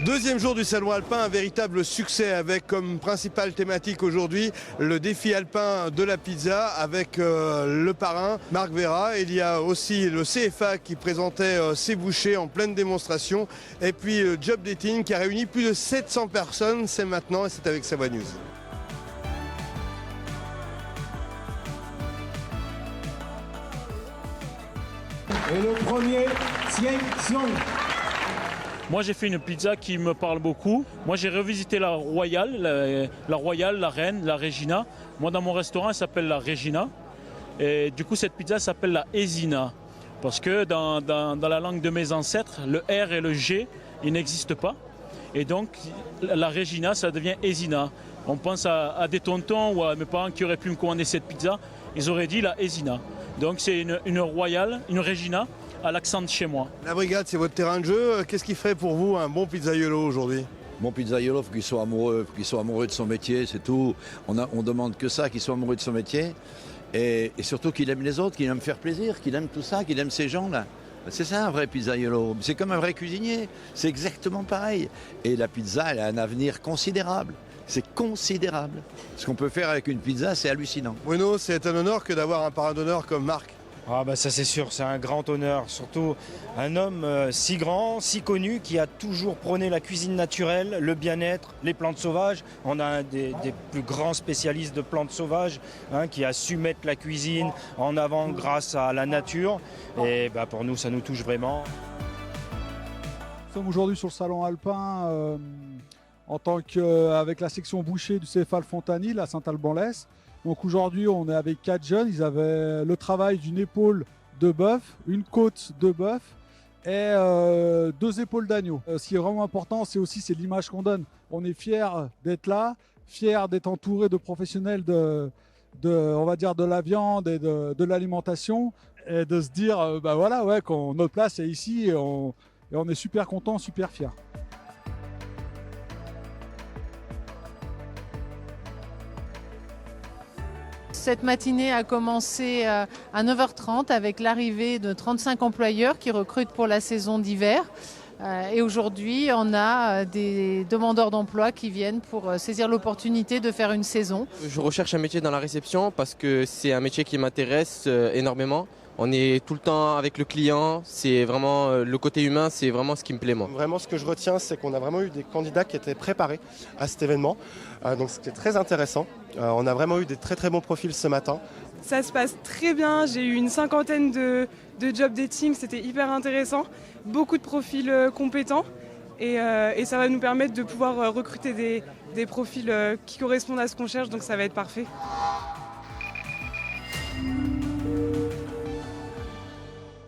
Deuxième jour du Salon Alpin, un véritable succès avec comme principale thématique aujourd'hui le défi alpin de la pizza avec le parrain Marc Vera. Il y a aussi le CFA qui présentait ses bouchées en pleine démonstration et puis Job Dating qui a réuni plus de 700 personnes. C'est maintenant et c'est avec Savoie News. Et le premier, Xiang Xiong. Moi, j'ai fait une pizza qui me parle beaucoup. Moi, j'ai revisité la Royale, la Reine, la Regina. Moi, dans mon restaurant, elle s'appelle la Regina. Et du coup, cette pizza s'appelle la Esina. Parce que dans la langue de mes ancêtres, le R et le G, ils n'existent pas. Et donc, la Regina, ça devient Esina. On pense à des tontons ou à mes parents qui auraient pu me commander cette pizza. Ils auraient dit la Esina. Donc, c'est une Royale, une Regina, à l'accent de chez moi. La brigade, c'est votre terrain de jeu. Qu'est-ce qui ferait pour vous un bon pizzaiolo aujourd'hui? Bon pizzaiolo, il faut qu'il soit amoureux de son métier, c'est tout. On demande que ça, qu'il soit amoureux de son métier. Et surtout qu'il aime les autres, qu'il aime faire plaisir, qu'il aime tout ça, qu'il aime ces gens-là. C'est ça un vrai pizzaiolo. C'est comme un vrai cuisinier. C'est exactement pareil. Et la pizza, elle a un avenir considérable. C'est considérable. Ce qu'on peut faire avec une pizza, c'est hallucinant. Bruno, c'est un honneur que d'avoir un parrain d'honneur comme Marc. Ah bah ça c'est sûr, c'est un grand honneur, surtout un homme si grand, si connu, qui a toujours prôné la cuisine naturelle, le bien-être, les plantes sauvages. On a un des plus grands spécialistes de plantes sauvages qui a su mettre la cuisine en avant grâce à la nature. Et bah, pour nous, ça nous touche vraiment. Nous sommes aujourd'hui sur le salon alpin en tant qu'avec la section boucher du CFA Le Fontanil à Saint-Alban-l'Est. Donc aujourd'hui, on est avec 4 jeunes. Ils avaient le travail d'une épaule de bœuf, une côte de bœuf et 2 épaules d'agneau. Ce qui est vraiment important, c'est l'image qu'on donne. On est fiers d'être là, fiers d'être entourés de professionnels on va dire de la viande et de l'alimentation et de se dire que notre place est ici et on est super contents, super fiers. Cette matinée a commencé à 9h30 avec l'arrivée de 35 employeurs qui recrutent pour la saison d'hiver. Et aujourd'hui, on a des demandeurs d'emploi qui viennent pour saisir l'opportunité de faire une saison. Je recherche un métier dans la réception parce que c'est un métier qui m'intéresse énormément. On est tout le temps avec le client, c'est vraiment le côté humain, c'est vraiment ce qui me plaît moi. Vraiment ce que je retiens, c'est qu'on a vraiment eu des candidats qui étaient préparés à cet événement, donc c'était très intéressant. On a vraiment eu des très très bons profils ce matin. Ça se passe très bien, j'ai eu une 50aine de job dating, c'était hyper intéressant, beaucoup de profils compétents et ça va nous permettre de pouvoir recruter des profils qui correspondent à ce qu'on cherche, donc ça va être parfait.